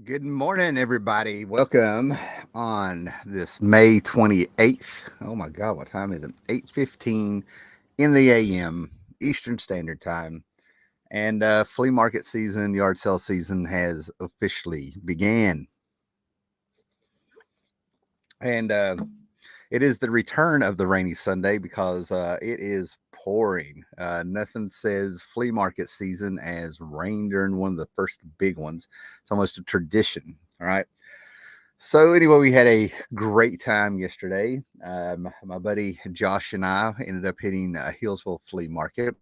Good morning, everybody. Welcome on this May 28th. Oh my God, what time is it? 8:15 in the AM, Eastern Standard Time. And flea market season, yard sale season has officially began. And it is the return of the rainy Sunday because it is pouring. Nothing says flea market season as rain during one of the first big ones. It's almost a tradition. All right. So anyway, we had a great time yesterday. My buddy Josh and I ended up hitting Hillsville Flea Market,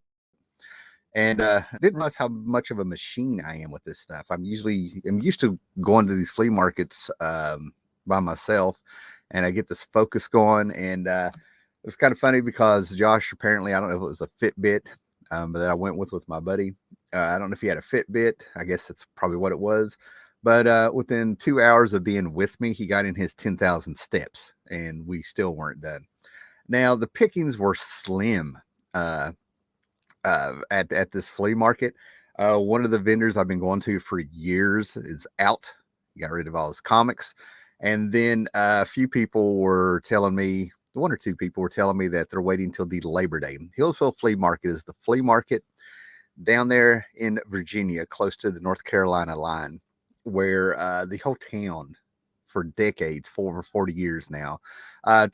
and I didn't realize how much of a machine I am with this stuff. I'm used to going to these flea markets by myself, and I get this focus going. And it was kind of funny because Josh apparently, I don't know if it was a Fitbit, but that I went with my buddy. I don't know if he had a Fitbit. I guess that's probably what it was. But within 2 hours of being with me, he got in his 10,000 steps, and we still weren't done. Now, the pickings were slim uh, at this flea market. One of the vendors I've been going to for years is out. He got rid of all his comics. And then a few people were telling me, one or two people were telling me that they're waiting until the Labor Day. Hillsville Flea Market is the flea market down there in Virginia, close to the North Carolina line, where the whole town for decades, for over 40 years now,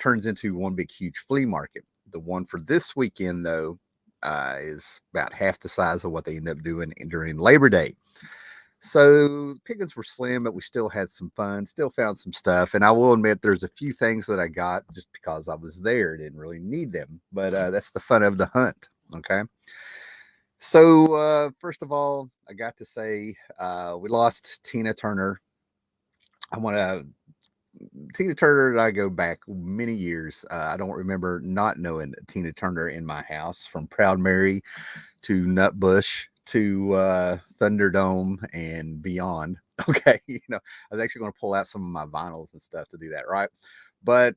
turns into one big, huge flea market. The one for this weekend, though, is about half the size of what they end up doing during Labor Day. So pickings were slim, but we still had some fun, still found some stuff. And I will admit there's a few things that I got just because I was there, didn't really need them. But that's the fun of the hunt. Okay. So, first of all, I got to say we lost Tina Turner. I want to Tina Turner and I go back many years. I don't remember not knowing Tina Turner in my house, from Proud Mary to Nutbush to Thunderdome and beyond. Okay, I was actually going to pull out some of my vinyls and stuff to do that, right? But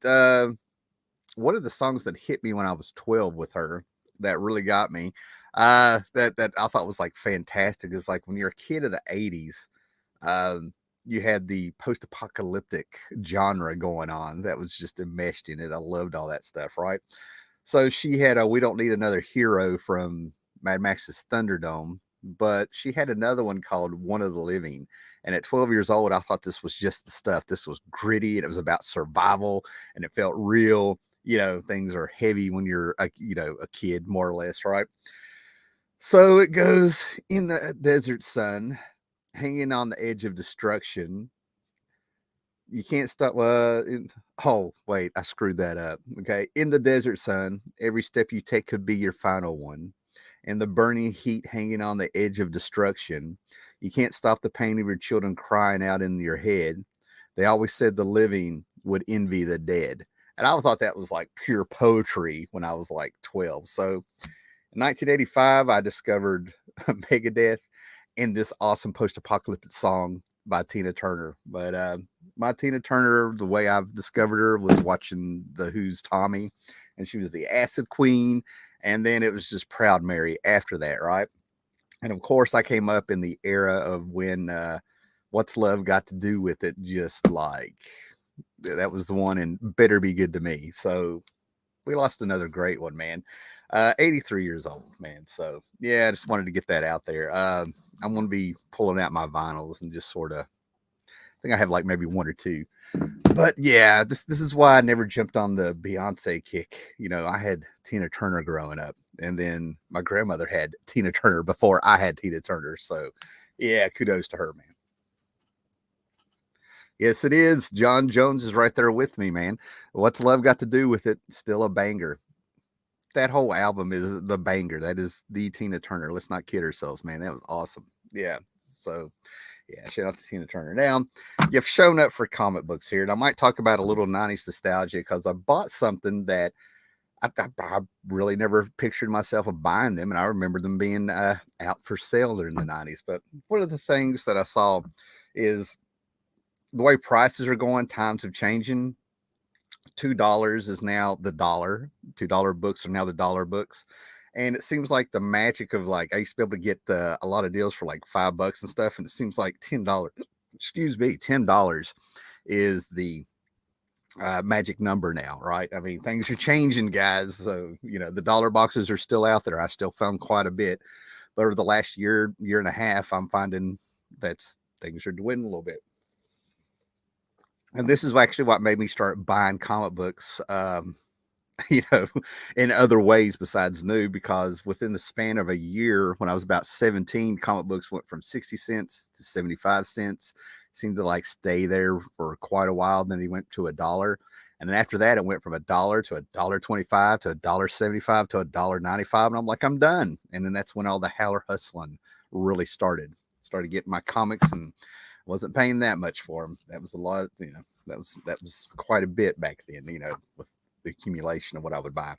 one of the songs that hit me when I was 12 with her that really got me, that I thought was like fantastic, is like when you're a kid of the 80s. You had the post-apocalyptic genre going on that was just enmeshed in it. I loved all that stuff, right? So she had a "We Don't Need Another Hero" from Mad Max's Thunderdome, but she had another one called "One of the Living." And at 12 years old, I thought this was just the stuff. This was gritty, and it was about survival, and it felt real. Things are heavy when you're a kid, more or less, right? So it goes, in the desert sun, hanging on the edge of destruction. You can't stop. Oh, wait, I screwed that up. Okay. In the desert sun, every step you take could be your final one. And the burning heat hanging on the edge of destruction. You can't stop the pain of your children crying out in your head. They always said the living would envy the dead. And I thought that was like pure poetry when I was like 12. So in 1985, I discovered Megadeth and this awesome post-apocalyptic song by Tina Turner. But my Tina Turner, the way I've discovered her was watching the Who's Tommy, and she was the Acid Queen, and then it was just Proud Mary after that, right? And of course, I came up in the era of when What's Love Got to Do with It, just like that was the one, and Better Be Good to Me. So we lost another great one, man. 83 years old, man. So yeah, I just wanted to get that out there. I'm going to be pulling out my vinyls and just sort of, I think I have like maybe one or two. But yeah, this is why I never jumped on the Beyonce kick. I had Tina Turner growing up, and then my grandmother had Tina Turner before I had Tina Turner. So yeah, kudos to her, man. Yes, it is. John Jones is right there with me, man. What's Love Got to Do with It? Still a banger. That whole album is the banger. That is the Tina Turner. Let's not kid ourselves, man. That was awesome. Yeah. So, yeah, shout out to Tina Turner. Now, you've shown up for comic books here, and I might talk about a little 90s nostalgia because I bought something that I really never pictured myself of buying them, and I remember them being out for sale during the 90s. But one of the things that I saw is the way prices are going, times have changing. $2 is now the dollar. $2 books are now the dollar books. And it seems like the magic of, like, I used to be able to get a lot of deals for like $5 and stuff, and it seems like $10 excuse me, $10 is the magic number now, right? I mean, things are changing, guys. So, the dollar boxes are still out there. I still found quite a bit. But over the last year and a half, I'm finding that's things are dwindling a little bit. And this is actually what made me start buying comic books, you know, in other ways besides new, because within the span of a year, when I was about 17, comic books went from 60 cents to 75 cents. Seemed to like stay there for quite a while. Then he went to $1. And then after that, it went from $1 to $1.25 to $1.75 to $1.95. And I'm like, I'm done. And then that's when all the howler hustling really started. Started getting my comics and wasn't paying that much for them. That was a lot, that was quite a bit back then, with the accumulation of what I would buy.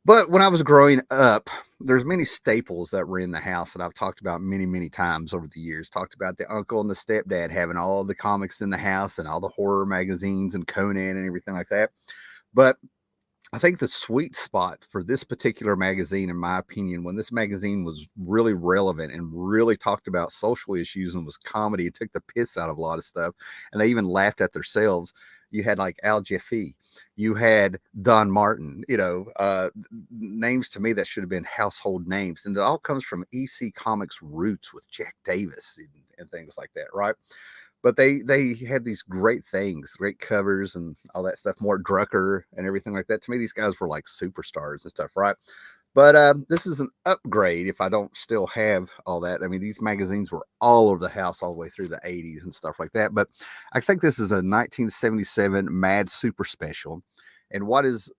But when I was growing up, there's many staples that were in the house that I've talked about many, many times over the years. Talked about the uncle and the stepdad having all the comics in the house and all the horror magazines and Conan and everything like that. But I think the sweet spot for this particular magazine, in my opinion, when this magazine was really relevant and really talked about social issues and was comedy, it took the piss out of a lot of stuff, and they even laughed at themselves. You had like Al Jaffe, you had Don Martin, names to me that should have been household names, and it all comes from EC Comics roots with Jack Davis and things like that, right? But they had these great things, great covers and all that stuff. Mort Drucker and everything like that. To me, these guys were like superstars and stuff, right? But this is an upgrade if I don't still have all that. I mean, these magazines were all over the house all the way through the 80s and stuff like that. But I think this is a 1977 Mad Super Special. And what is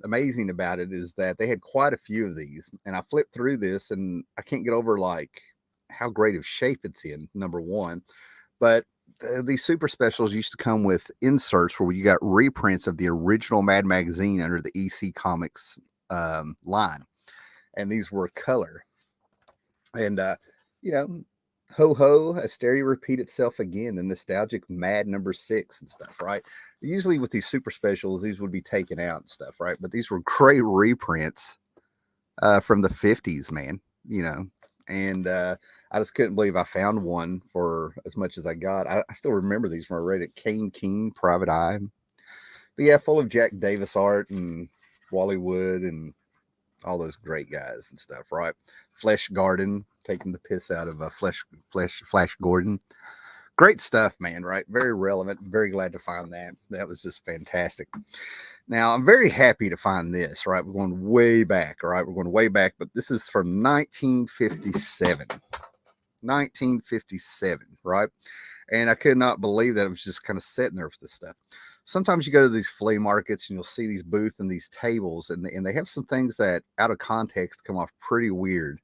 amazing about it is that they had quite a few of these. And I flipped through this and I can't get over like how great of shape it's in, number one. But these super specials used to come with inserts where you got reprints of the original Mad magazine under the EC Comics line, and these were color. And you know, ho ho, a stereo repeat itself again. The nostalgic Mad #6 and stuff, right? Usually with these super specials, these would be taken out and stuff, right? But these were great reprints from the 50s, man. And I just couldn't believe I found one for as much as I got. I still remember these when I read it. Kane King, Private Eye. But yeah, full of Jack Davis art and Wally Wood and all those great guys and stuff, right? Flesh Garden, taking the piss out of Flash Gordon. Great stuff, man, right? Very relevant. Very glad to find that. That was just fantastic. Now, I'm very happy to find this, right? We're going way back, all right? We're going way back, but this is from 1957. 1957, right? And I could not believe that it was just kind of sitting there with this stuff. Sometimes you go to these flea markets and you'll see these booths and these tables, and they have some things that out of context come off pretty weird.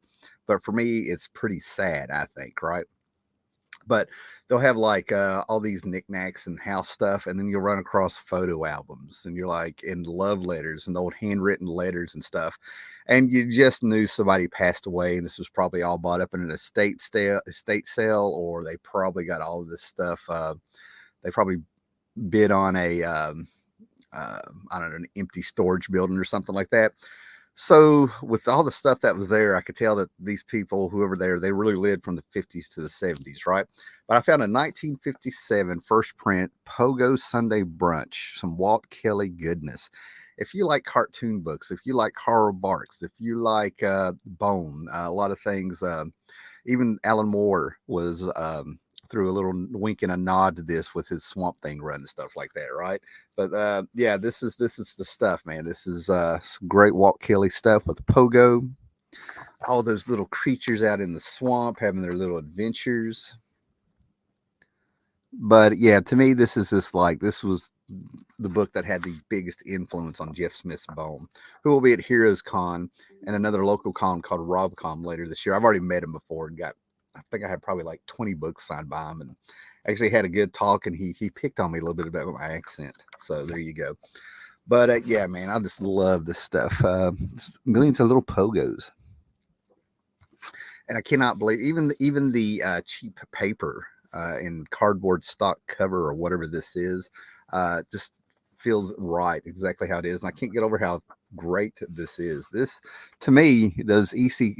But for me, it's pretty sad, I think, right? But they'll have like all these knickknacks and house stuff, and then you'll run across photo albums, and you're like in love letters and old handwritten letters and stuff, and you just knew somebody passed away, and this was probably all bought up in an estate sale, or they probably got all of this stuff. They probably bid on a I don't know, an empty storage building or something like that. So with all the stuff that was there, I could tell that these people, whoever they really lived from the 50s to the 70s, right? But I found a 1957 first print Pogo Sunday Brunch, some Walt Kelly goodness. If you like cartoon books, if you like Carl Barks, if you like Bone, a lot of things, even Alan Moore was threw a little wink and a nod to this with his Swamp Thing run and stuff like that, right? But yeah, this is the stuff, man. This is some great Walt Kelly stuff with Pogo. All those little creatures out in the swamp having their little adventures. But yeah, to me, this was the book that had the biggest influence on Jeff Smith's Bone, who will be at Heroes Con and another local con called RobCon later this year. I've already met him before and I think I had probably like 20 books signed by him, and actually had a good talk, and he picked on me a little bit about my accent. So there you go. But yeah, man, I just love this stuff. Millions of little pogos. And I cannot believe even the cheap paper in cardboard stock cover or whatever this is just feels right, exactly how it is. And I can't get over how great this is. This, to me, those EC,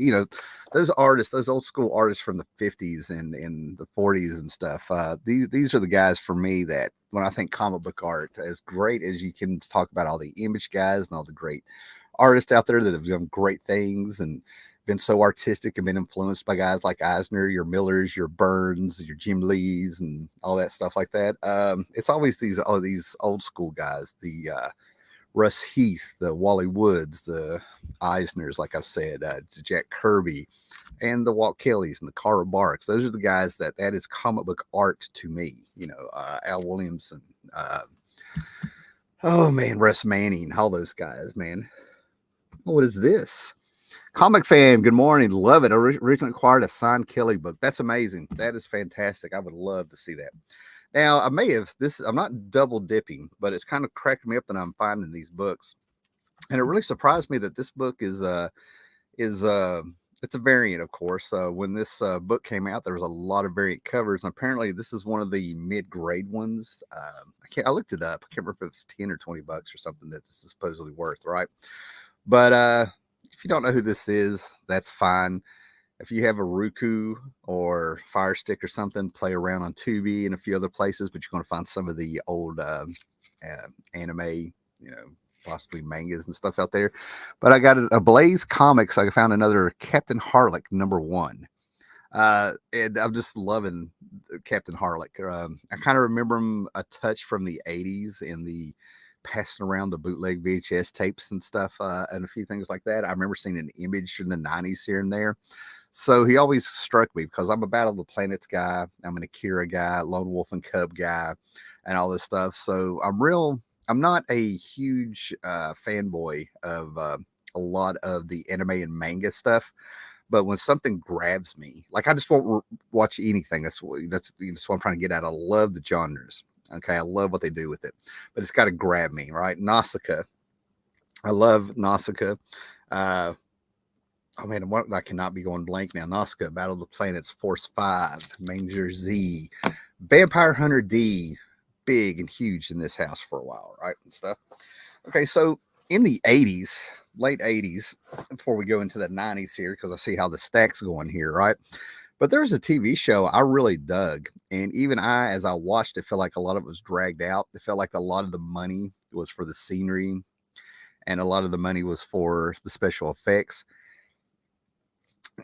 those artists, those old school artists from the 50s and the 40s and stuff. These are the guys for me that when I think comic book art, as great as you can talk about all the Image guys and all the great artists out there that have done great things and been so artistic and been influenced by guys like Eisner, your Millers, your Burns, your Jim Lees, and all that stuff like that. It's always these old school guys, the Russ Heath, the Wally Woods, the Eisners, like I've said, Jack Kirby, and the Walt Kellys and the Carl Barks. Those are the guys that is comic book art to me. Al Williamson. Oh man, Russ Manning, all those guys, man. What is this? Comic fan, good morning. Love it. Originally acquired a signed Kelly book. That's amazing. That is fantastic. I would love to see that. Now, I'm not double dipping, but it's kind of cracking me up that I'm finding these books. And it really surprised me that this book is it's a variant, of course. When this book came out, there was a lot of variant covers. And apparently, this is one of the mid-grade ones. I looked it up. I can't remember if it's 10 or 20 bucks or something that this is supposedly worth, right? But if you don't know who this is, that's fine. If you have a Roku or Fire Stick or something, play around on Tubi and a few other places, but you're going to find some of the old anime, possibly mangas and stuff out there. But I got a Blaze Comics. I found another Captain Harlock #1. And I'm just loving Captain Harlock. I kind of remember him a touch from the 80s in the passing around the bootleg VHS tapes and stuff, and a few things like that. I remember seeing an Image in the 90s here and there. So he always struck me because I'm a Battle of the Planets guy. I'm an Akira guy, Lone Wolf and Cub guy, and all this stuff. So I'm not a huge fanboy of a lot of the anime and manga stuff. But when something grabs me, like I just won't watch anything. That's what I'm trying to get at. I love the genres. Okay, I love what they do with it, but it's got to grab me, right? Nausicaa. I love Nausicaa. Oh man, I cannot be going blank now. Nausicaa, Battle of the Planets, Force 5, Manger Z, Vampire Hunter D, big and huge in this house for a while, right? And stuff. Okay, so in the 80s, late 80s, before we go into the 90s here, because I see how the stack's going here, right? But there was a TV show I really dug. And even as I watched it, felt like a lot of it was dragged out. It felt like a lot of the money was for the scenery and a lot of the money was for the special effects.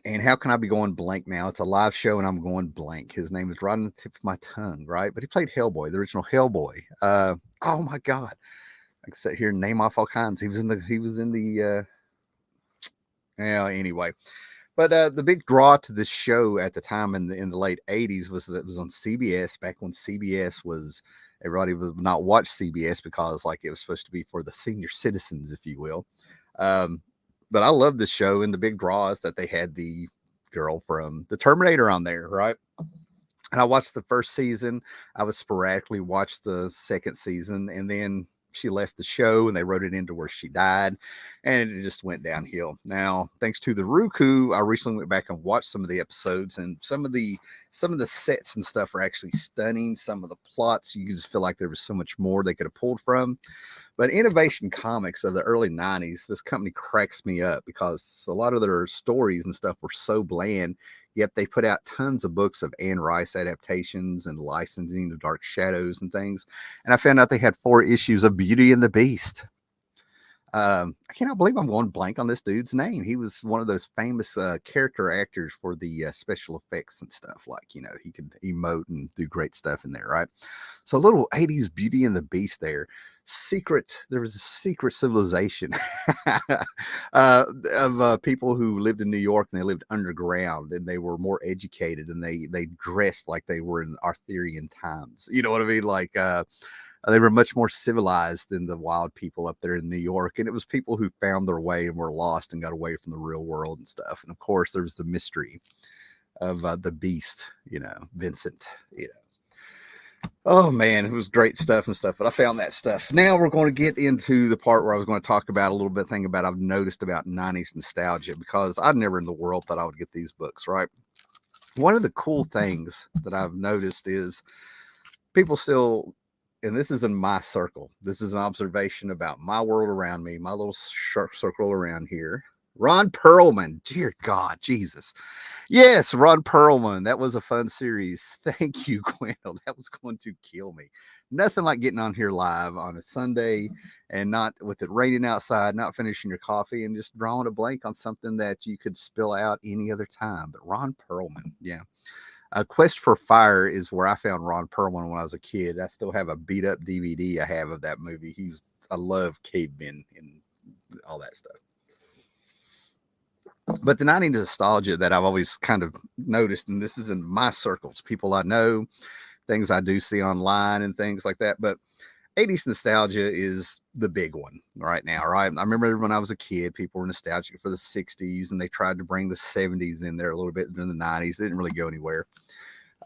And how can I be going blank now? It's a live show and I'm going blank. His name is right on the tip of my tongue, right? But he played Hellboy, the original Hellboy. Oh my God. I can sit here and name off all kinds. He was in the anyway. But the big draw to this show at the time in the late 80s was that it was on CBS, back when CBS was, everybody would not watch CBS because like it was supposed to be for the senior citizens, if you will. But I love this show, and the big draw is that they had the girl from the Terminator on there, right? And I watched the first season. I would sporadically watch the second season, and then she left the show and they wrote it into where she died, and it just went downhill. Now, thanks to the Roku, I recently went back and watched some of the episodes, and some of the sets and stuff are actually stunning. Some of the plots, you just feel like there was so much more they could have pulled from. But Innovation Comics of the early 90s, this company cracks me up because a lot of their stories and stuff were so bland, yet they put out tons of books of Anne Rice adaptations and licensing of Dark Shadows and things. And I found out they had 4 issues of Beauty and the Beast. I cannot believe I'm going blank on this dude's name. He was one of those famous character actors for the special effects and stuff. Like, he could emote and do great stuff in there, right? So a little 80s Beauty and the Beast there. There was a secret civilization of people who lived in New York, and they lived underground, and they were more educated, and they dressed like they were in Arthurian times. You know what I mean? Like, they were much more civilized than the wild people up there in New York. And it was people who found their way and were lost and got away from the real world and stuff. And of course, there was the mystery of the beast, Vincent, Oh man, it was great stuff and stuff. But I found that stuff. Now we're going to get into the part where I was going to talk about a little bit thing about I've noticed about 90s nostalgia, because I never in the world thought I would get these books, right? One of the cool things that I've noticed is people still and this is in my circle. This is an observation about my world around me, my little circle around here. Ron Perlman, dear God, Jesus. Yes, Ron Perlman. That was a fun series. Thank you, Gwendol. That was going to kill me. Nothing like getting on here live on a Sunday and not with it raining outside, not finishing your coffee and just drawing a blank on something that you could spill out any other time. But Ron Perlman, yeah. Quest for Fire is where I found Ron Perlman when I was a kid. I still have a beat up DVD I have of that movie. I love cavemen and all that stuff. But the 90s nostalgia that I've always kind of noticed, and this is in my circles, people I know, things I do see online and things like that. But 80s nostalgia is the big one right now, right? I remember when I was a kid, people were nostalgic for the 60s and they tried to bring the 70s in there a little bit during the 90s. They didn't really go anywhere.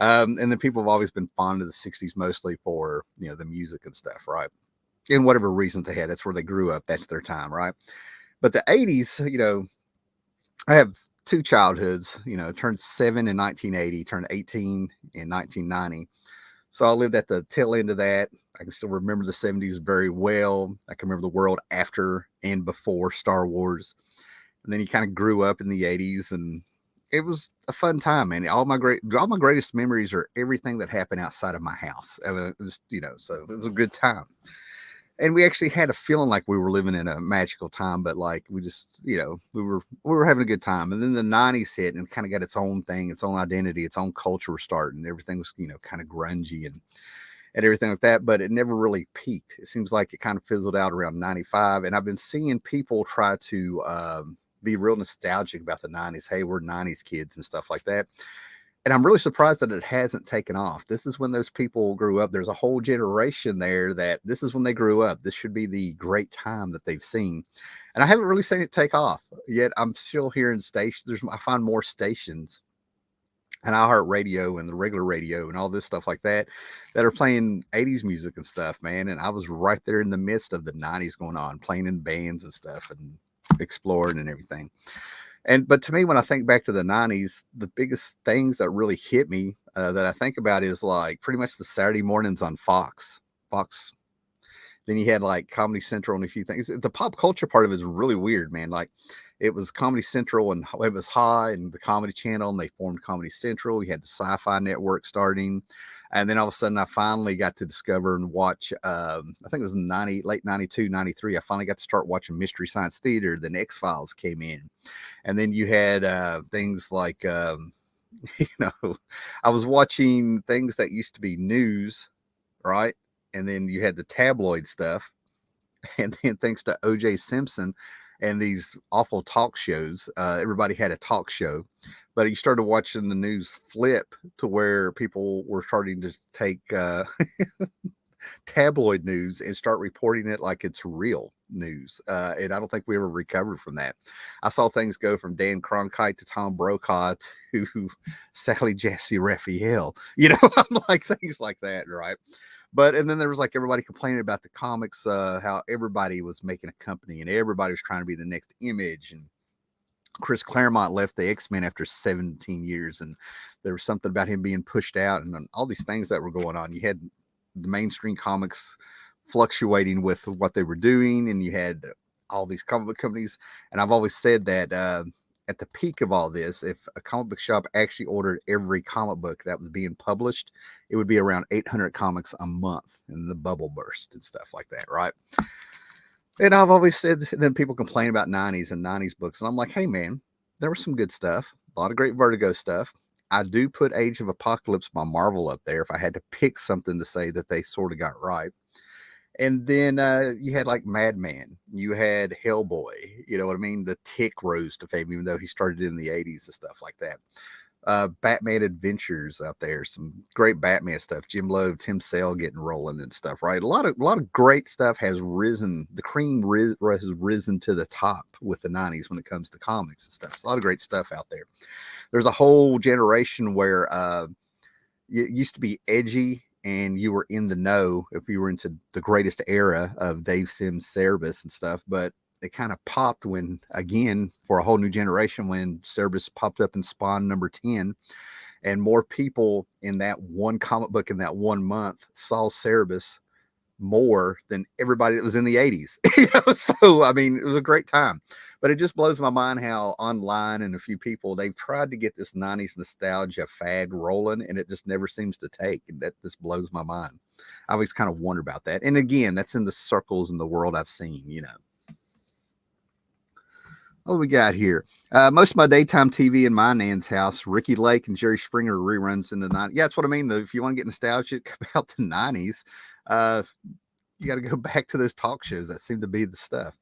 And then people have always been fond of the 60s mostly for, the music and stuff, right? And whatever reasons they had, that's where they grew up. That's their time, right? But the 80s, I have two childhoods, turned 7 in 1980, turned 18 in 1990. So I lived at the tail end of that. I can still remember the 70s very well. I can remember the world after and before Star Wars. And then you kind of grew up in the 80s and it was a fun time, man. All my greatest memories are everything that happened outside of my house. So it was a good time. And we actually had a feeling like we were living in a magical time, but like we just, we were having a good time. And then the 90s hit and kind of got its own thing, its own identity, its own culture starting. Everything was, kind of grungy and everything like that, but it never really peaked. It seems like it kind of fizzled out around 95. And I've been seeing people try to be real nostalgic about the 90s. Hey, we're 90s kids and stuff like that. And I'm really surprised that it hasn't taken off. This is when those people grew up. There's a whole generation there that this is when they grew up. This should be the great time that they've seen. And I haven't really seen it take off yet. I'm still hearing stations. I find more stations and iHeartRadio and the regular radio and all this stuff like that are playing 80s music and stuff, man. And I was right there in the midst of the 90s going on, playing in bands and stuff and exploring and everything. But to me, when I think back to the 90s, the biggest things that really hit me that I think about is like pretty much the Saturday mornings on Fox. Then you had like Comedy Central and a few things. The pop culture part of it is really weird, man. Like it was Comedy Central and it was High and the Comedy Channel, and they formed Comedy Central. You had the Sci-Fi Network starting. And then all of a sudden I finally got to discover and watch, I think it was late 92, 93. I finally got to start watching Mystery Science Theater. Then X-Files came in. And then you had things like, I was watching things that used to be news, right? And then you had the tabloid stuff. And then thanks to O.J. Simpson and these awful talk shows, everybody had a talk show. But you started watching the news flip to where people were starting to take tabloid news and start reporting it like it's real news. And I don't think we ever recovered from that. I saw things go from Dan Cronkite to Tom Brokaw to Sally Jesse Raphael, I'm like things like that, right? And then there was like everybody complaining about the comics, how everybody was making a company and everybody was trying to be the next Image. And Chris Claremont left the X-Men after 17 years. And there was something about him being pushed out and all these things that were going on. You had the mainstream comics fluctuating with what they were doing. And you had all these comic book companies. And I've always said that at the peak of all this, if a comic book shop actually ordered every comic book that was being published, it would be around 800 comics a month, and the bubble burst and stuff like that, right? And I've always said, then people complain about 90s and 90s books, and I'm like, hey, man, there was some good stuff, a lot of great Vertigo stuff. I do put Age of Apocalypse by Marvel up there if I had to pick something to say that they sort of got right. And then you had like Madman, you had Hellboy, you know what I mean? The Tick rose to fame, even though he started in the 80s and stuff like that. Batman Adventures out there, some great Batman stuff. Jim Lowe, Tim Sale getting rolling and stuff, right? A lot of great stuff has risen. The cream has risen to the top with the 90s when it comes to comics and stuff. It's a lot of great stuff out there. There's a whole generation where it used to be edgy and you were in the know if you were into the greatest era of Dave Sims Cerebus and stuff, but it kind of popped when, again, for a whole new generation, when Cerebus popped up in Spawn number 10, and more people in that one comic book in that 1 month saw Cerebus more than everybody that was in the 80s. So I mean, it was a great time. But it just blows my mind how online and a few people, they've tried to get this 90s nostalgia fad rolling, and it just never seems to take. That just blows my mind. I always kind of wonder about that. And again, that's in the circles in the world I've seen. What do we got here? Most of my daytime TV in my nan's house, Ricky Lake and Jerry Springer reruns in the 90s. Yeah, that's what I mean. If you want to get nostalgic about the 90s, you got to go back to those talk shows. That seem to be the stuff.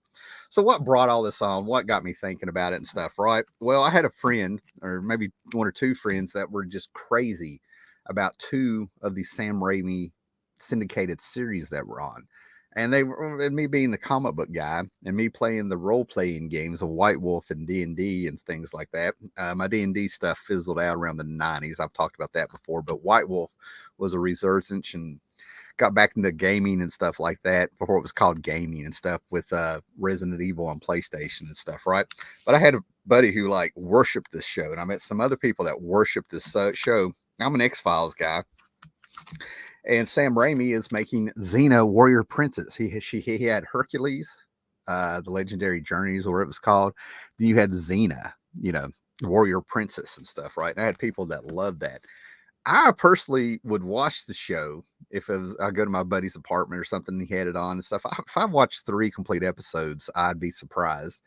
So what brought all this on? What got me thinking about it and stuff, right? Well, I had a friend, or maybe one or two friends, that were just crazy about two of these Sam Raimi syndicated series that were on. And me being the comic book guy and me playing the role playing games of White Wolf and D&D and things like that. My D&D stuff fizzled out around the 90s. I've talked about that before, but White Wolf was a resurgence and got back into gaming and stuff like that before it was called gaming and stuff with Resident Evil on PlayStation and stuff, right? But I had a buddy who like worshiped this show, and I met some other people that worshiped this show. I'm an X-Files guy. And Sam Raimi is making Xena Warrior Princess. He had Hercules, the Legendary Journeys, or whatever it was called. Then you had Xena, Warrior Princess and stuff, right? And I had people that loved that. I personally would watch the show if I go to my buddy's apartment or something and he had it on and stuff. If I watched 3 complete episodes, I'd be surprised.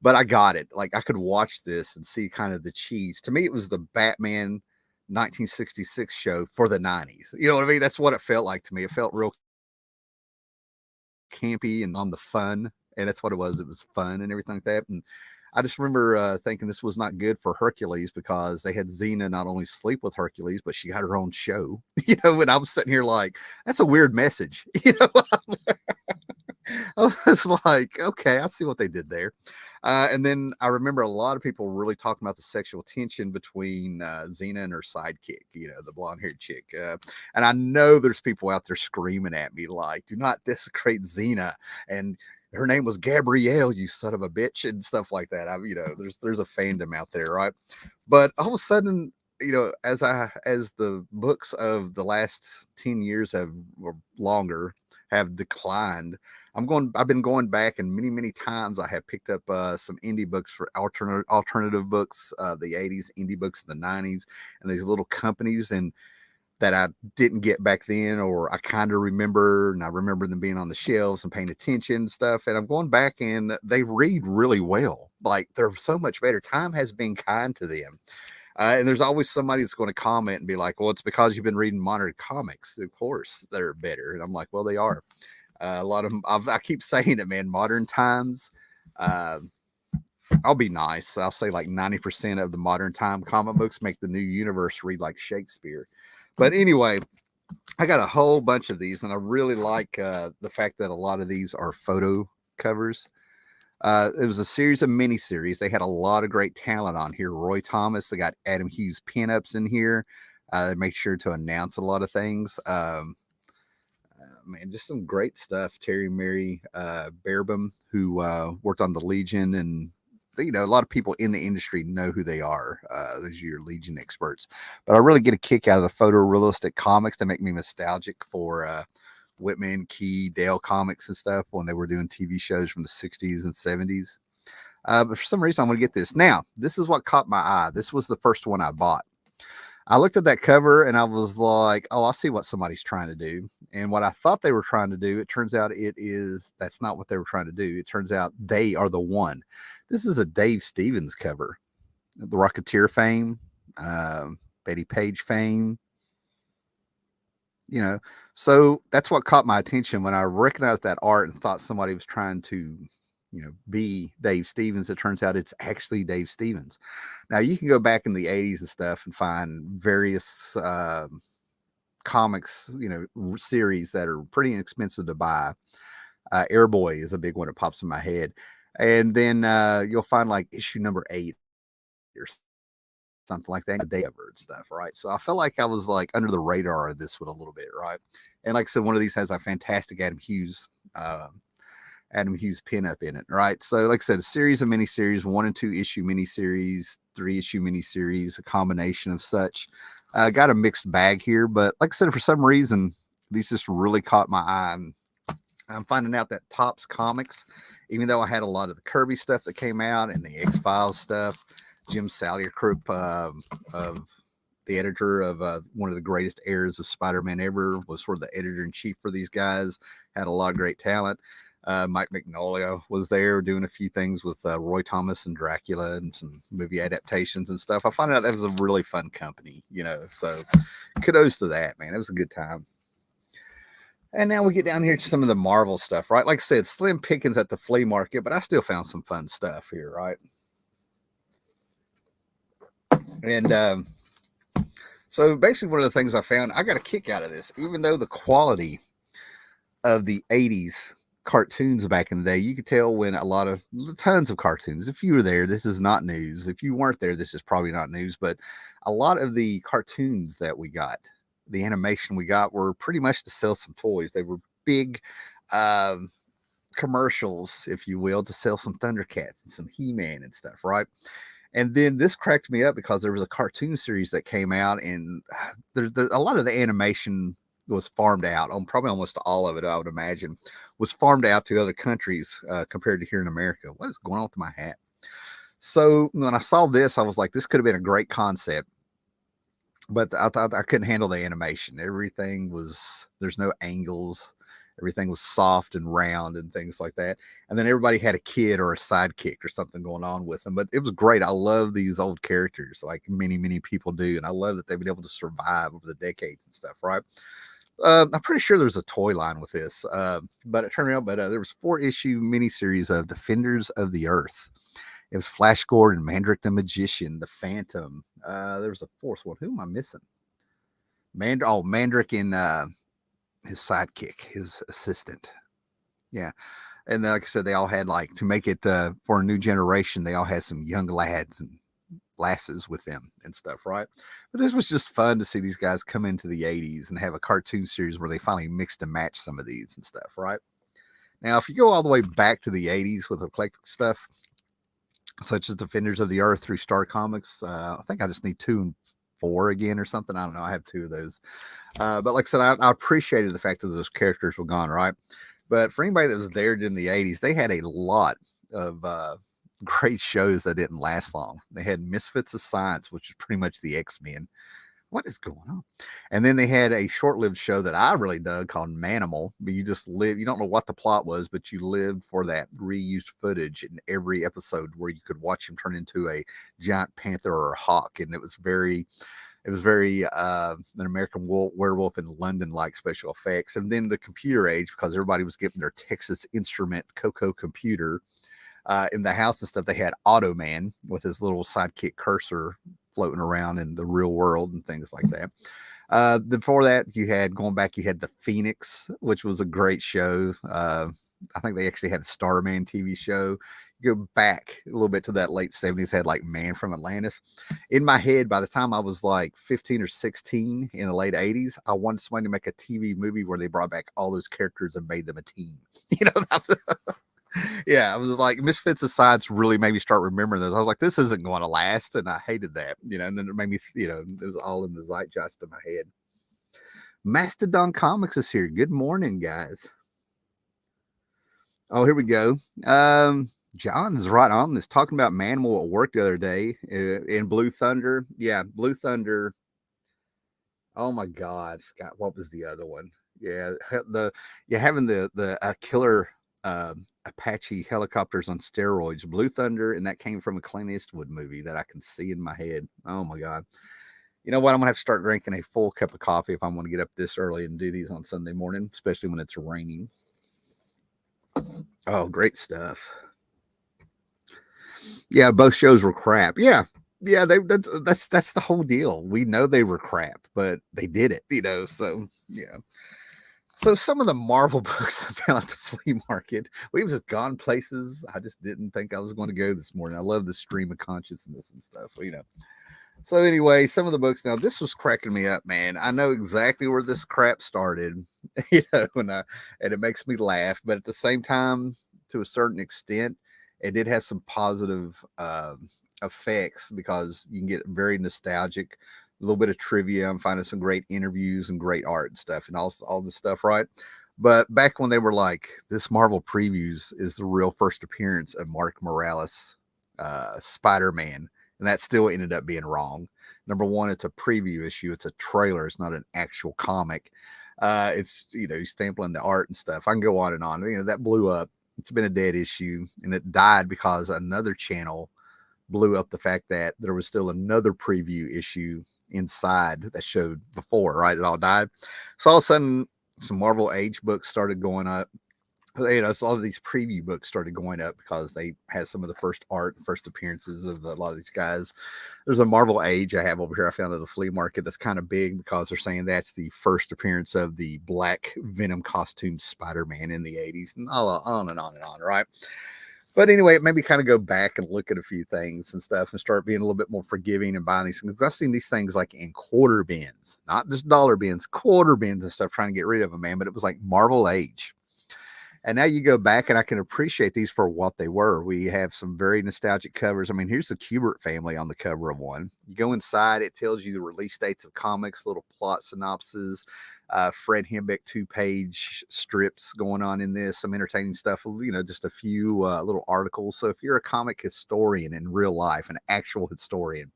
But I got it. Like, I could watch this and see kind of the cheese. To me, it was the Batman 1966 show for the 90s. You know what I mean? That's what it felt like to me. It felt real campy and on the fun. And that's what it was. It was fun and everything like that. And I just remember thinking this was not good for Hercules because they had Xena not only sleep with Hercules, but she got her own show. And I was sitting here like, that's a weird message. I was like, okay, I see what they did there. And then I remember a lot of people really talking about the sexual tension between Xena and her sidekick, the blonde-haired chick. And I know there's people out there screaming at me like, do not desecrate Xena. And her name was Gabrielle, you son of a bitch, and stuff like that. There's a fandom out there, right? But all of a sudden, as the books of the last 10 years or longer have declined, I've been going back, and many times I have picked up some indie books for alternative books, the 80s, indie books in the 90s, and these little companies and that I didn't get back then, or I kind of remember, and I remember them being on the shelves and paying attention and stuff. And I'm going back and they read really well. Like, they're so much better. Time has been kind to them. And there's always somebody that's going to comment and be like, well, it's because you've been reading modern comics. Of course, they're better. And I'm like, well, they are. A lot of them, I keep saying it, man, modern times. I'll be nice. I'll say like 90% of the modern time comic books make the new universe read like Shakespeare. But anyway, I got a whole bunch of these, and I really like the fact that a lot of these are photo covers. It was a series of miniseries. They had a lot of great talent on here. Roy Thomas, they got Adam Hughes pinups in here. They make sure to announce a lot of things. Man, just some great stuff. Terry Mary Bearbum, who worked on the Legion, and a lot of people in the industry know who they are. Those are your Legion experts. But I really get a kick out of the photorealistic comics. They make me nostalgic for Whitman, Key, Dale comics and stuff when they were doing TV shows from the 60s and 70s. But for some reason, I'm going to get this. Now, this is what caught my eye. This was the first one I bought. I looked at that cover and I was like, oh, I see what somebody's trying to do. And what I thought they were trying to do, it turns out that's not what they were trying to do. It turns out they are the one. This is a Dave Stevens cover, the Rocketeer fame, Betty Page fame. So that's what caught my attention when I recognized that art and thought somebody was trying to be Dave Stevens. It turns out it's actually Dave Stevens. Now, you can go back in the 80s and stuff and find various comics, series that are pretty inexpensive to buy. Airboy is a big one that pops in my head. And then you'll find like issue number 8 or something like that, day ever and stuff, right? So I felt like I was like under the radar of this one a little bit, right? And like I said, one of these has a fantastic Adam Hughes pinup in it, right? So like I said, a series of miniseries, 1 and 2 issue miniseries, 3 issue miniseries, a combination of such. Got a mixed bag here, but like I said, for some reason, these just really caught my eye. And I'm finding out that Topps Comics, even though I had a lot of the Kirby stuff that came out and the X Files stuff, Jim Salyerkrupp, of the editor of one of the greatest eras of Spider-Man ever, was sort of the editor in chief for these guys. Had a lot of great talent. Mike Mignola was there doing a few things with Roy Thomas and Dracula and some movie adaptations and stuff. I found out that was a really fun company, so kudos to that, man. It was a good time. And now we get down here to some of the Marvel stuff, right? Like I said, slim pickings at the flea market, but I still found some fun stuff here, right? And so basically one of the things I found, I got a kick out of this, even though the quality of the 80s cartoons back in the day, you could tell when tons of cartoons, if you were there, this is not news. If you weren't there, this is probably not news, but a lot of the cartoons that we got, the animation we got, were pretty much to sell some toys. They were big commercials, if you will, to sell some Thundercats and some He-Man and stuff, right? And then this cracked me up because there was a cartoon series that came out, and there's a lot of the animation was farmed out on, probably almost all of it, I would imagine, was farmed out to other countries compared to here in America. What is going on with my hat? So when I saw this, I was like, this could have been a great concept, but I thought I couldn't handle the animation. There's no angles. Everything was soft and round and things like that. And then everybody had a kid or a sidekick or something going on with them. But it was great. I love these old characters like many, many people do. And I love that they've been able to survive over the decades and stuff, right? I'm pretty sure there's a toy line with this, but it turned out. But there was 4-issue miniseries of Defenders of the Earth. It was Flash Gordon, Mandrake the Magician, the Phantom. There was a fourth one. Who am I missing? Mandrake and his sidekick, his assistant. Yeah. And like I said, they all had, like, to make it for a new generation, they all had some young lads and lasses with them and stuff, right? But this was just fun to see these guys come into the 80s and have a cartoon series where they finally mixed and matched some of these and stuff, right? Now, if you go all the way back to the 80s with eclectic stuff, such as Defenders of the Earth through Star Comics, I think I just need 2 and 4 again or something. I don't know. I have 2 of those. But like I said, I appreciated the fact that those characters were gone, right? But for anybody that was there in the 80s, they had a lot of great shows that didn't last long. They had Misfits of Science, which is pretty much the X-Men. What is going on? And then they had a short-lived show that I really dug called Manimal. But you just live, you don't know what the plot was, but you lived for that reused footage in every episode where you could watch him turn into a giant panther or a hawk. And it was very an American Werewolf in London like special effects. And then the computer age, because everybody was getting their Texas Instrument Coco computer in the house and stuff. They had Automan with his little sidekick cursor floating around in the real world and things like that. Before that, you had the Phoenix, which was a great show. I think they actually had a Starman TV show. You go back a little bit to that late 70s, had like Man from Atlantis. In my head, by the time I was like 15 or 16 in the late 80s, I wanted somebody to make a TV movie where they brought back all those characters and made them a team. Yeah, I was like, Misfits of Science really made me start remembering those. I was like, this isn't going to last, and I hated that, and then it made me, it was all in the zeitgeist of my head. Mastodon Comics is here. Good morning, guys. Oh, here we go. John is right on this, talking about Manimal at work the other day in Blue Thunder. Yeah, Blue Thunder. Oh my God, Scott, what was the other one? Yeah, having the killer Apache helicopters on steroids, Blue Thunder, and that came from a Clint Eastwood movie that I can see in my head. Oh my God. You know what? I'm gonna have to start drinking a full cup of coffee if I'm gonna get up this early and do these on Sunday morning, especially when it's raining. Oh, great stuff. Yeah, both shows were crap. Yeah, that's the whole deal. We know they were crap, but they did it, So yeah. So some of the Marvel books I found at the flea market, we've just gone places I just didn't think I was going to go this morning. I love the stream of consciousness and stuff, So anyway, some of the books. Now this was cracking me up, man. I know exactly where this crap started, and it makes me laugh. But at the same time, to a certain extent, it did have some positive effects because you can get very nostalgic. A little bit of trivia. I'm finding some great interviews and great art and stuff and all this stuff, right? But back when they were like, this Marvel Previews is the real first appearance of Mark Morales, Spider-Man, and that still ended up being wrong. Number one, it's a preview issue. It's a trailer. It's not an actual comic. It's, he's sampling the art and stuff. I can go on and on. That blew up. It's been a dead issue, and it died because another channel blew up the fact that there was still another preview issue inside that showed before, right? It all died. So all of a sudden, some Marvel Age books started going up. So a lot of these preview books started going up because they had some of the first art and first appearances of a lot of these guys. There's a Marvel Age I have over here I found at a flea market that's kind of big because they're saying that's the first appearance of the black Venom costume Spider-Man in the 80s, and on and on and on, right? But anyway, it made me kind of go back and look at a few things and stuff and start being a little bit more forgiving and buying these things. I've seen these things like in quarter bins, not just dollar bins, quarter bins and stuff, trying to get rid of them, man. But it was like Marvel Age. And now you go back and I can appreciate these for what they were. We have some very nostalgic covers. I mean, here's the Kubert family on the cover of one. You go inside, it tells you the release dates of comics, little plot synopses, Fred Hembeck 2-page strips going on in this, some entertaining stuff, just a few little articles. So if you're a comic historian in real life, an actual historian,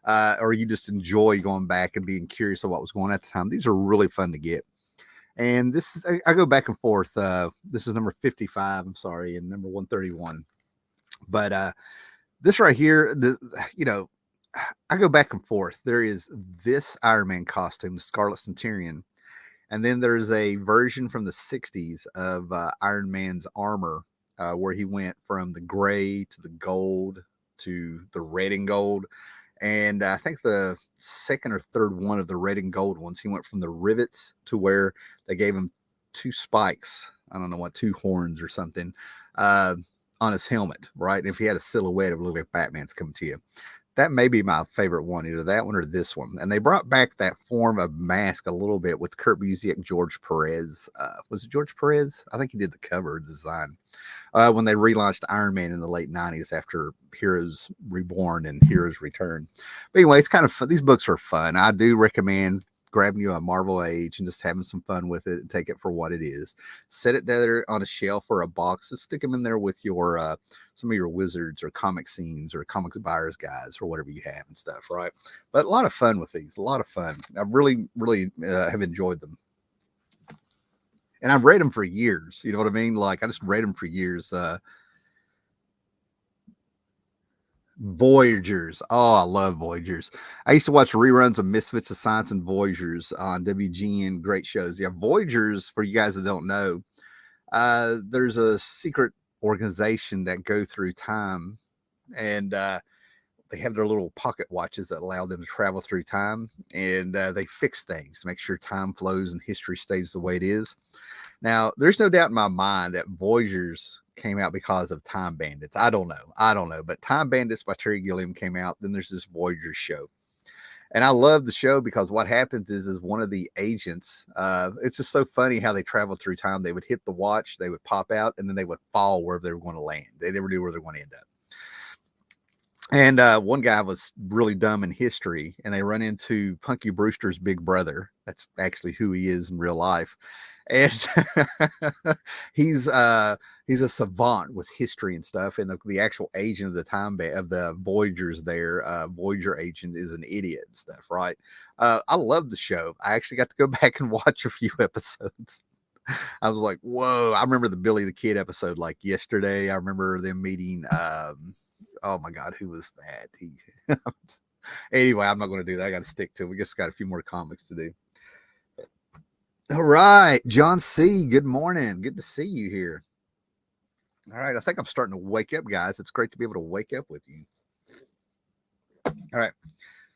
or you just enjoy going back and being curious of what was going on at the time, these are really fun to get. And this is, I go back and forth. This is number 55, I'm sorry, and number 131. But this right here, I go back and forth. There is this Iron Man costume, the Scarlet Centurion. And then there's a version from the 60s of Iron Man's armor where he went from the gray to the gold to the red and gold. And I think the second or third one of the red and gold ones, he went from the rivets to where they gave him 2 spikes. I don't know what, 2 horns or something on his helmet, right? And if he had a silhouette, it would look like Batman's coming to you. That may be my favorite one, either that one or this one. And they brought back that form of mask a little bit with Kurt Busiek, George Perez. Was it George Perez? I think he did the cover design when they relaunched Iron Man in the late 90s after Heroes Reborn and Heroes Return. But anyway, it's kind of fun. These books are fun. I do recommend grabbing you a Marvel Age and just having some fun with it and take it for what it is. Set it there on a shelf or a box and stick them in there with your some of your wizards or comic scenes or comic buyers guys or whatever you have and stuff, right? But a lot of fun with these, a lot of fun. I really have enjoyed them. And I've read them for years. You know what I mean? Like I just read them for years. Voyagers. Oh, I love Voyagers. I used to watch reruns of Misfits of Science and Voyagers on WGN. Great shows. Yeah, Voyagers, for you guys that don't know, there's a secret organization that go through time, and they have their little pocket watches that allow them to travel through time, and they fix things to make sure time flows and history stays the way it is. Now, there's no doubt in my mind that Voyagers came out because of Time Bandits. I don't know. But Time Bandits by Terry Gilliam came out. Then there's this Voyagers show. And I love the show because what happens is one of the agents, it's just so funny how they travel through time. They would hit the watch, they would pop out, and then they would fall where they were going to land. They never knew where they were going to end up. And one guy was really dumb in history, and they run into Punky Brewster's big brother. That's actually who he is in real life. And he's a savant with history and stuff. And the actual agent of the time of the Voyagers there, Voyager agent, is an idiot and stuff, right? I love the show. I actually got to go back and watch a few episodes. I was like, whoa! I remember the Billy the Kid episode like yesterday. I remember them meeting. Oh my God, who was that? Anyway, I'm not going to do that. I got to stick to it. We just got a few more comics to do. All right, John C. Good morning. Good to see you here. All right, I think I'm starting to wake up, guys. It's great to be able to wake up with you. All right.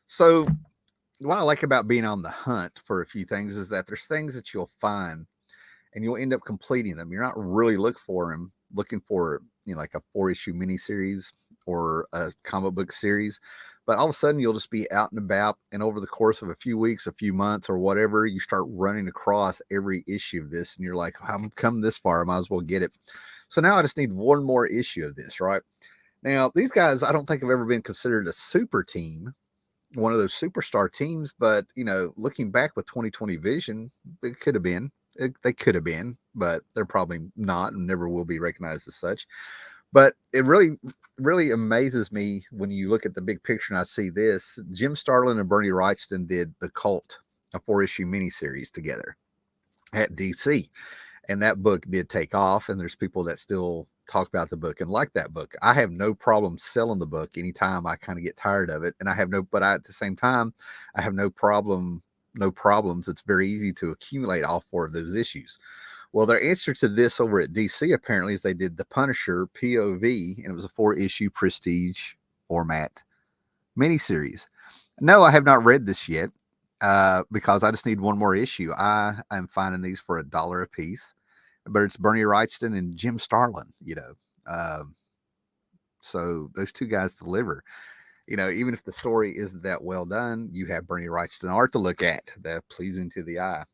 So what I like about being on the hunt for a few things is that there's things that you'll find and you'll end up completing them. You're not really looking for, like a 4-issue miniseries or a comic book series, but all of a sudden you'll just be out and about, and over the course of a few weeks, a few months, or whatever, you start running across every issue of this, and you're like, I'm come this far, I might as well get it. So now I just need one more issue of this, right? Now, these guys, I don't think have ever been considered a super team, one of those superstar teams, but, looking back with 2020 vision, it could have been. They could have been, but they're probably not and never will be recognized as such. But it really amazes me when you look at the big picture and I see this. Jim Starlin and Bernie Wrightson did The Cult, a 4-issue miniseries together at DC. And that book did take off, and there's people that still talk about the book and like that book. I have no problem selling the book anytime I kind of get tired of it. And at the same time, I have no problems. It's very easy to accumulate all 4 of those issues. Well, their answer to this over at DC apparently is they did The Punisher POV, and it was a 4-issue prestige format miniseries. No, I have not read this yet because I just need one more issue. I'm finding these for $1 a piece, but it's Bernie Wrightson and Jim Starlin, so those 2 guys deliver. Even if the story isn't that well done, you have Bernie Wrightson art to look at, that pleasing to the eye.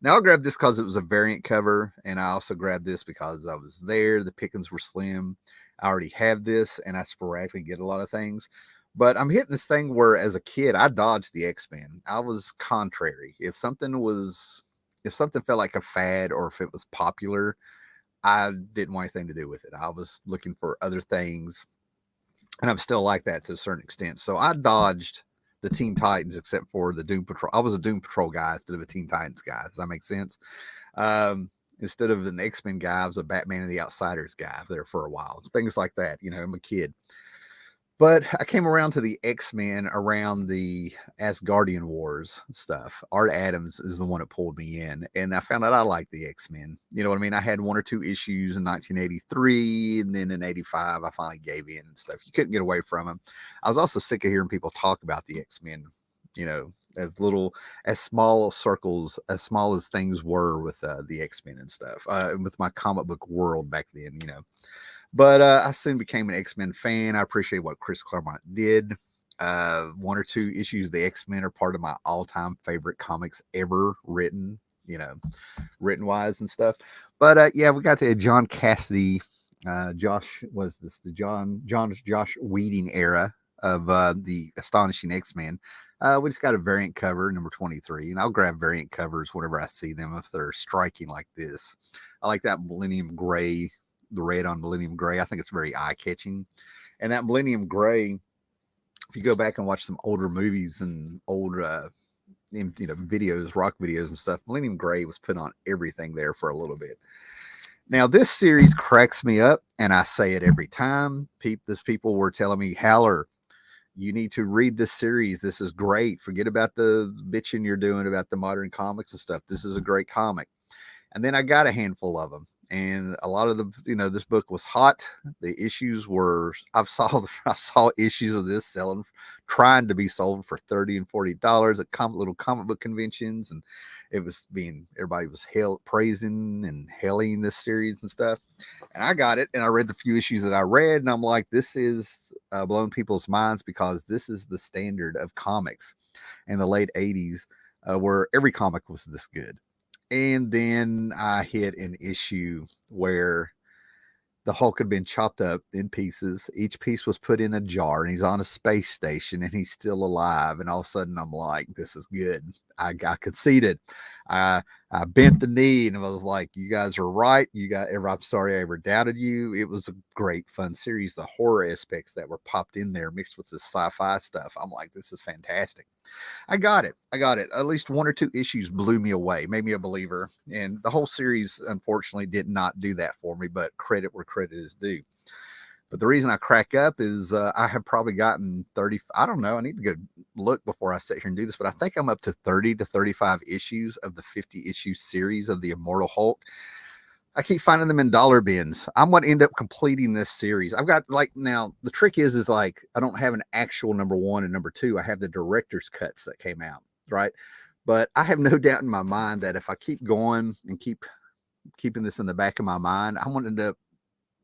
Now, I grabbed this because it was a variant cover, and I also grabbed this because I was there. The pickings were slim. I already have this, and I sporadically get a lot of things. But I'm hitting this thing where, as a kid, I dodged the X-Men. I was contrary. If something felt like a fad or if it was popular, I didn't want anything to do with it. I was looking for other things, and I'm still like that to a certain extent. So I dodged the Teen Titans except for the Doom Patrol. I was a Doom Patrol guy instead of a Teen Titans guy. Does that make sense? Instead of an X-Men guy, I was a Batman and the Outsiders guy there for a while. Things like that. I'm a kid. But I came around to the X-Men around the Asgardian Wars stuff. Art Adams is the one that pulled me in, and I found out I liked the X-Men. You know what I mean? I had 1 or 2 issues in 1983, and then in 85, I finally gave in and stuff. You couldn't get away from them. I was also sick of hearing people talk about the X-Men, as small circles, as small as things were with the X-Men and stuff, with my comic book world back then, But I soon became an X-Men fan. I appreciate what Chris Claremont did. 1 or 2 issues of the X-Men are part of my all-time favorite comics ever written, written wise and stuff. But we got to John Cassidy. Josh Whedon era of the Astonishing X-Men. We just got a variant cover, number 23, and I'll grab variant covers whenever I see them if they're striking like this. I like that Millennium Gray, the red on Millennium Gray. I think it's very eye-catching. And that Millennium Gray, if you go back and watch some older movies and old videos, rock videos and stuff, Millennium Gray was put on everything there for a little bit. Now, this series cracks me up, and I say it every time. People were telling me, Haller, you need to read this series. This is great. Forget about the bitching you're doing about the modern comics and stuff. This is a great comic. And then I got a handful of them. And a lot of this book was hot. The issues were, I saw issues of this trying to be sold for $30 and $40 at little comic book conventions. And everybody was praising and hailing this series and stuff. And I got it. And I read the few issues that I read. And I'm like, this is blowing people's minds because this is the standard of comics in the late 80s where every comic was this good. And then I hit an issue where the Hulk had been chopped up in pieces. Each piece was put in a jar, and he's on a space station, and he's still alive. And all of a sudden, I'm like, this is good. I conceded. I bent the knee, and I was like, you guys are right. I'm sorry I ever doubted you. It was a great, fun series. The horror aspects that were popped in there mixed with the sci-fi stuff. I'm like, this is fantastic. I got it. At least 1 or 2 issues blew me away, made me a believer. And the whole series, unfortunately, did not do that for me, but credit where credit is due. But the reason I crack up is I have probably gotten 30. I don't know. I need to go look before I sit here and do this, but I think I'm up to 30 to 35 issues of the 50-issue series of the Immortal Hulk. I keep finding them in dollar bins. I'm going to end up completing this series. I've got now the trick is I don't have an actual number 1 and number 2. I have the director's cuts that came out, right? But I have no doubt in my mind that if I keep going and keeping this in the back of my mind, I'm going to end up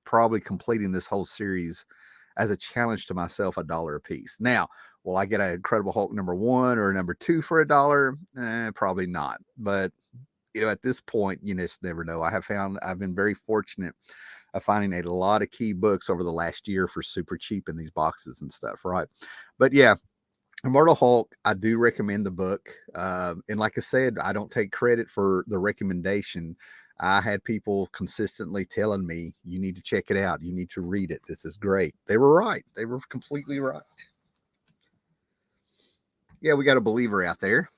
probably completing this whole series as a challenge to myself, $1 a piece. Now, will I get an Incredible Hulk number 1 or number 2 for $1? Probably not. But at this point, you just never know. I've been very fortunate of finding a lot of key books over the last year for super cheap in these boxes and stuff, right? But yeah, Immortal Hulk, I do recommend the book. And like I said, I don't take credit for the recommendation. I had people consistently telling me, you need to check it out. You need to read it. This is great. They were right. They were completely right. Yeah, we got a believer out there.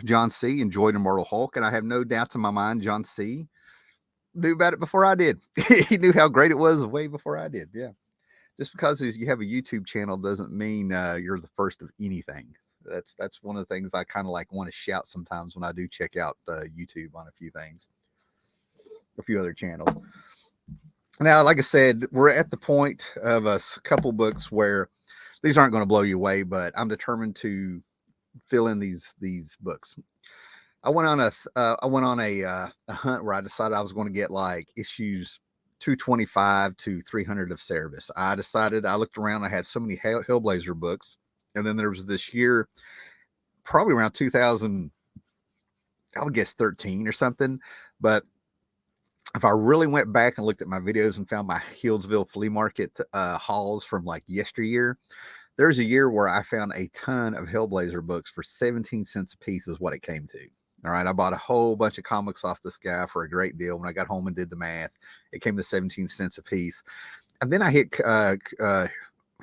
John C. enjoyed Immortal Hulk, and I have no doubts in my mind John C. knew about it before I did. He knew how great it was way before I did. Yeah. Just because you have a YouTube channel doesn't mean you're the first of anything. That's one of the things I kind of like want to shout sometimes when I do check out YouTube on a few things, a few other channels. Now, like I said, we're at the point of a couple books where these aren't going to blow you away, but I'm determined to fill in these books. I went on a hunt where I decided I was going to get like issues 225 to 300 of Cerebus. I looked around, I had so many Hellblazer books, and then there was this year, probably around 2000, I would guess 13 or something. But if I really went back and looked at my videos and found my Hillsville flea market hauls from like yesteryear, there's a year where I found a ton of Hellblazer books for 17 cents a piece is what it came to. All right, I bought a whole bunch of comics off this guy for a great deal. When I got home and did the math, it came to 17 cents a piece. And then I hit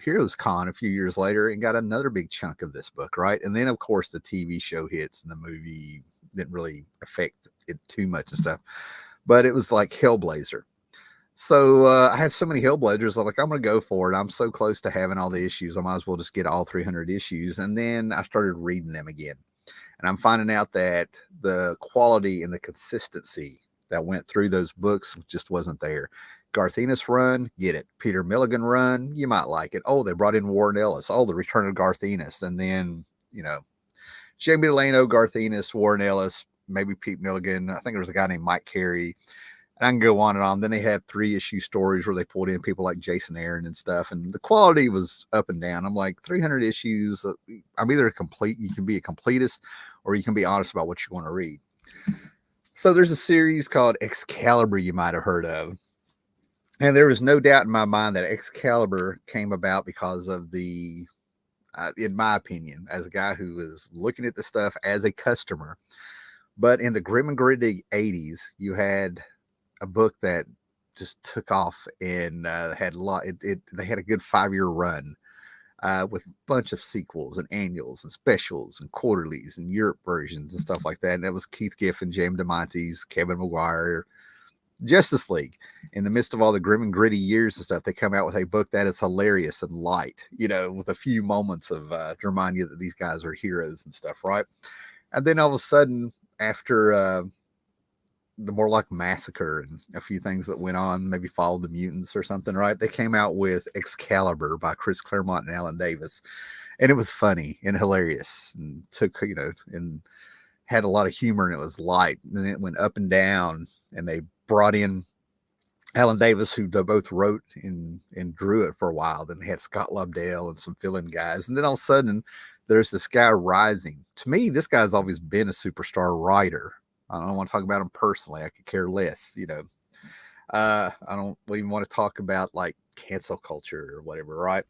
Heroes Con a few years later and got another big chunk of this book, right? And then, of course, the TV show hits and the movie didn't really affect it too much and stuff. But it was like Hellblazer. So I had so many Hellblazers. I'm like, I'm going to go for it. I'm so close to having all the issues. I might as well just get all 300 issues. And then I started reading them again. And I'm finding out that the quality and the consistency that went through those books just wasn't there. Garth Ennis run, get it. Peter Milligan run, you might like it. Oh, they brought in Warren Ellis. Oh, the return of Garth Ennis. And then, Jamie Delano, Garth Ennis, Warren Ellis, maybe Pete Milligan. I think there was a guy named Mike Carey. I can go on and on. Then they had 3-issue stories where they pulled in people like Jason Aaron and stuff, and the quality was up and down. I'm like, 300 issues. I'm either you can be a completist, or you can be honest about what you want to read. So there's a series called Excalibur you might have heard of. And there was no doubt in my mind that Excalibur came about because of in my opinion, as a guy who was looking at the stuff as a customer. But in the grim and gritty 80s, you had a book that just took off and had a lot. They had a good 5-year run with a bunch of sequels and annuals and specials and quarterlies and Europe versions and stuff like that. And that was Keith Giffen, James DeMonte's, Kevin Maguire, Justice League. In the midst of all the grim and gritty years and stuff, they come out with a book that is hilarious and light, with a few moments of to remind you that these guys are heroes and stuff, right? And then all of a sudden, after the more like Massacre and a few things that went on, maybe followed the Mutants or something, right? They came out with Excalibur by Chris Claremont and Alan Davis. And it was funny and hilarious and and had a lot of humor, and it was light. And then it went up and down, and they brought in Alan Davis, who both wrote and drew it for a while. Then they had Scott Lobdell and some fill-in guys. And then all of a sudden, there's this guy rising. To me, this guy's always been a superstar writer. I don't want to talk about him personally. I could care less, I don't even want to talk about like cancel culture or whatever, right?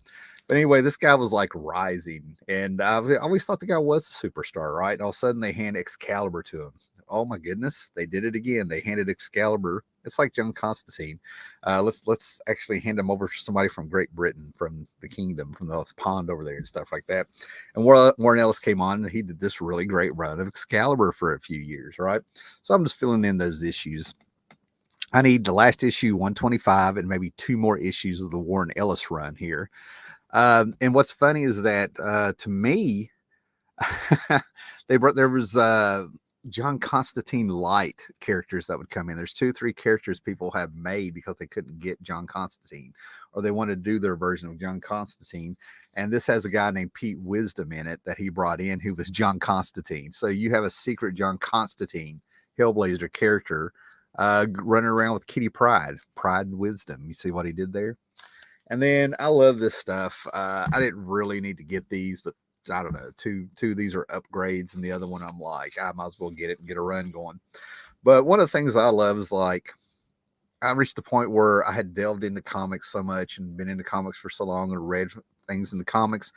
But anyway, this guy was like rising, and I always thought the guy was a superstar, right? And all of a sudden they hand Excalibur to him. Oh my goodness, they did it again. They handed Excalibur. It's like John Constantine. Let's actually hand him over to somebody from Great Britain, from the kingdom, from the pond over there and stuff like that. And Warren Ellis came on, and he did this really great run of Excalibur for a few years, right? So I'm just filling in those issues. I need the last issue 125 and maybe 2 more issues of the Warren Ellis run here. And what's funny is that to me, there was John Constantine light characters that would come in. There's 2-3 characters people have made because they couldn't get John Constantine, or they wanted to do their version of John Constantine. And this has a guy named Pete Wisdom in it that he brought in, who was John Constantine. So you have a secret John Constantine Hellblazer character running around with Kitty Pryde Wisdom. You see what he did there? And then I love this stuff. I didn't really need to get these, but I don't know, two of these are upgrades, and the other one I'm like, I might as well get it and get a run going. But one of the things I love is, like, I reached the point where I had delved into comics so much and been into comics for so long and read things in the comics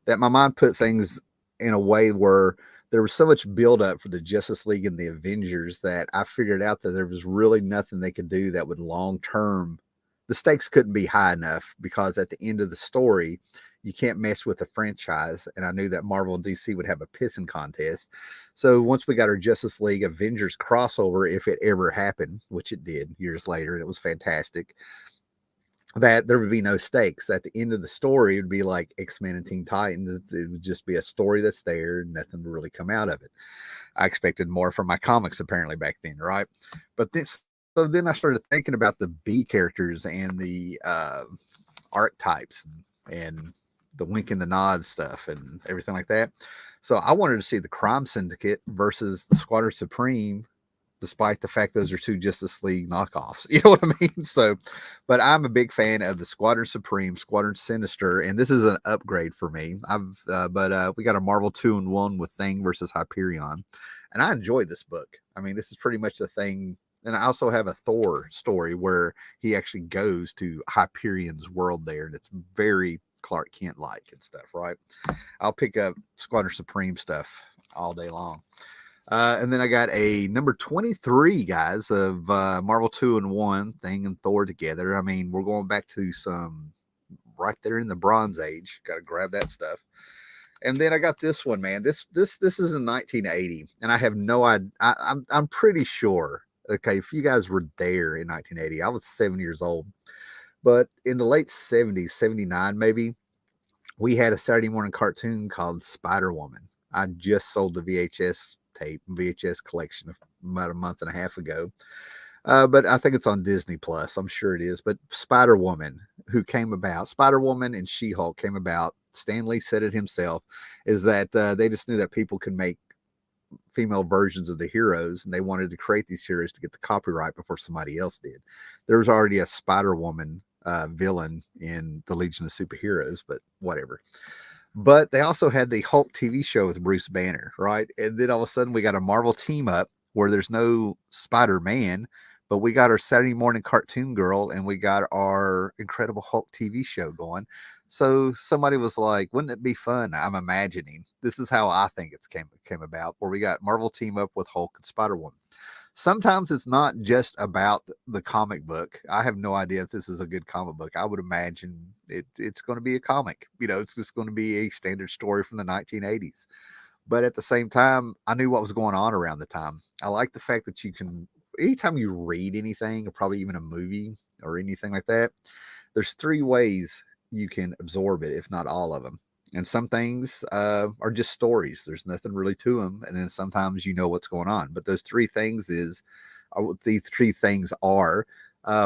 that my mind put things in a way where there was so much buildup for the Justice League and the Avengers that I figured out that there was really nothing they could do that would long term. The stakes couldn't be high enough because at the end of the story, you can't mess with the franchise. And I knew that Marvel and DC would have a pissing contest. So once we got our Justice League Avengers crossover, if it ever happened, which it did years later, and it was fantastic, that there would be no stakes. At the end of the story, it would be like X-Men and Teen Titans. It would just be a story that's there, nothing would really come out of it. I expected more from my comics apparently back then, right? But this, so then I started thinking about the B characters and the archetypes and the wink and the nod stuff and everything like that. So I wanted to see the Crime Syndicate versus the Squadron Supreme, despite the fact those are two Justice League knockoffs. You know what I mean? So, but I'm a big fan of the Squadron Supreme, Squadron Sinister, and this is an upgrade for me. We got a Marvel 2-in-1 with Thing versus Hyperion, and I enjoyed this book. I mean, this is pretty much the Thing. And I also have a Thor story where he actually goes to Hyperion's world there, and it's very Clark Kent like and stuff, right? I'll pick up Squadron Supreme stuff all day long. And then I got a number 23, guys, of Marvel 2-in-1, Thing and Thor together. I mean, we're going back to some right there in the Bronze Age. Got to grab that stuff. And then I got this one, man. This is in 1980, and I have no idea. I'm pretty sure. Okay, if you guys were there in 1980, I was 7 years old. But in the late 70s, 79 maybe, we had a Saturday morning cartoon called Spider Woman. I just sold the VHS collection about a month and a half ago. But I think it's on Disney Plus. I'm sure it is. But Spider Woman, Spider Woman and She Hulk came about. Stan Lee said it himself, is that they just knew that people could make female versions of the heroes, and they wanted to create these heroes to get the copyright before somebody else did. There was already a Spider Woman villain in the Legion of Superheroes, but whatever. But they also had the Hulk TV show with Bruce Banner, right? And then all of a sudden we got a Marvel team up where there's no Spider-Man, but we got our Saturday morning cartoon girl and we got our Incredible Hulk TV show going. So somebody was like, wouldn't it be fun? I'm imagining. This is how I think it's came about, where we got Marvel team up with Hulk and Spider-Woman. Sometimes it's not just about the comic book. I have no idea if this is a good comic book. I would imagine it's going to be a comic. You know, it's just going to be a standard story from the 1980s. But at the same time, I knew what was going on around the time. I like the fact that you can, anytime you read anything, or probably even a movie or anything like that, there's three ways you can absorb it, if not all of them. And some things are just stories. There's nothing really to them. And then sometimes you know what's going on. But those three things are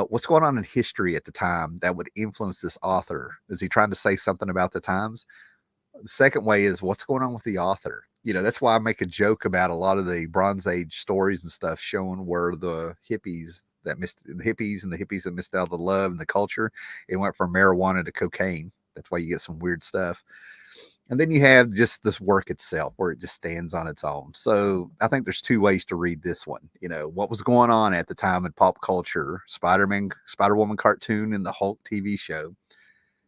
what's going on in history at the time that would influence this author. Is he trying to say something about the times? The second way is what's going on with the author. You know, that's why I make a joke about a lot of the Bronze Age stories and stuff showing where the hippies that missed out of the love and the culture. It went from marijuana to cocaine. That's why you get some weird stuff. And then you have just this work itself where it just stands on its own. So I think there's two ways to read this one. You know, what was going on at the time in pop culture, Spider-Man, Spider-Woman cartoon, and the Hulk TV show.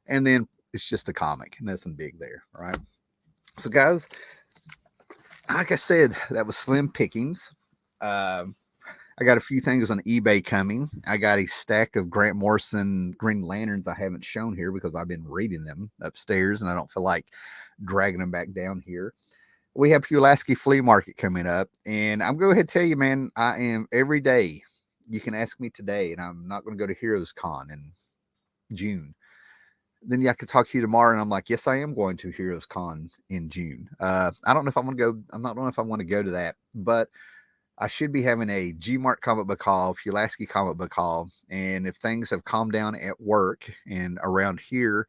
And then it's just a comic, nothing big there, right? So guys, like I said, that was slim pickings. I got a few things on eBay coming. I got a stack of Grant Morrison Green Lanterns I haven't shown here because I've been reading them upstairs and I don't feel like dragging them back down here. We have Pulaski Flea Market coming up, and I'm going to go ahead and tell you, man, I am every day. You can ask me today, and I'm not going to go to Heroes Con in June. Then I could talk to you tomorrow, and I'm like, yes, I am going to Heroes Con in June. I don't know if I'm going to go. I'm not knowing if I want to go to that, but I should be having a G-Mart comic book haul, Pulaski comic book haul, and if things have calmed down at work and around here,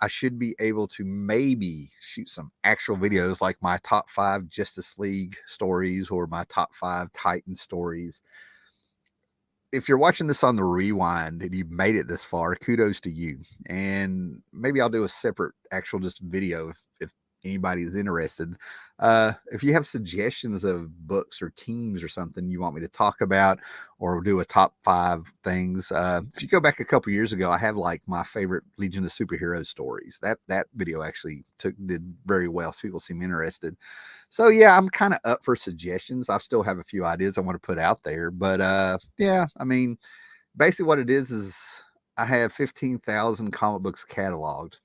I should be able to maybe shoot some actual videos like my top 5 Justice League stories or my top 5 Titan stories. If you're watching this on the rewind and you've made it this far, kudos to you. And maybe I'll do a separate actual just video if anybody is interested. If you have suggestions of books or teams or something you want me to talk about or do a top 5 things, if you go back a couple years ago, I have like my favorite Legion of Superheroes stories. That video actually did very well, so people seem interested. So yeah, I'm kind of up for suggestions. I still have a few ideas I want to put out there, but yeah, I mean, basically what it is I have 15,000 comic books cataloged.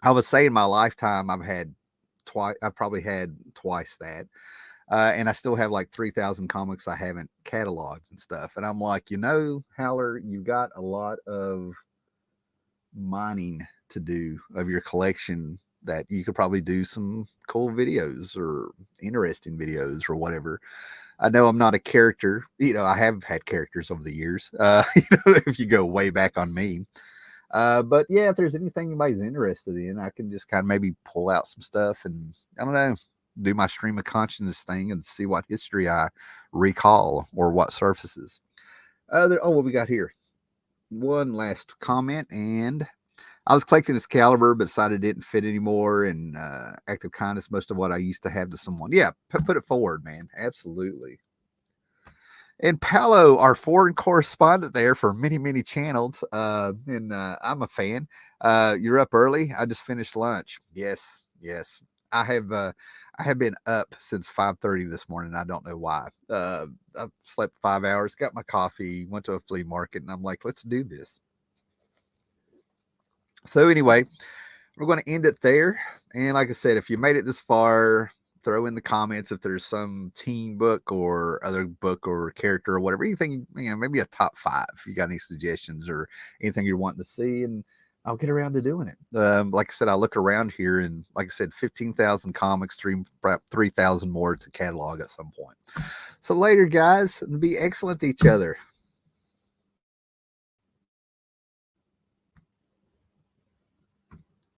I would say in my lifetime I've probably had twice that. And I still have like 3,000 comics I haven't cataloged and stuff. And I'm like, Howler, you got a lot of mining to do of your collection that you could probably do some cool videos or interesting videos or whatever. I know I'm not a character. I have had characters over the years, if you go way back on me. But yeah, if there's anything anybody's interested in, I can just kind of maybe pull out some stuff and I don't know, do my stream of consciousness thing and see what history I recall or what surfaces. What we got here? One last comment, and I was collecting Excalibur, but decided it didn't fit anymore. And act of kindness, most of what I used to have to someone. Yeah, put it forward, man. Absolutely. And Paolo, our foreign correspondent there for many, many channels, and I'm a fan. You're up early. I just finished lunch. Yes, yes. I have been up since 5:30 this morning. I don't know why. I slept 5 hours, got my coffee, went to a flea market, and I'm like, let's do this. So anyway, we're going to end it there. And like I said, if you made it this far, throw in the comments if there's some team book or other book or character or whatever, anything, maybe a top 5. If you got any suggestions or anything you're wanting to see, and I'll get around to doing it. Like I said, I look around here and like I said, 15,000 comics, 3,000 more to catalog at some point. So later, guys, be excellent to each other.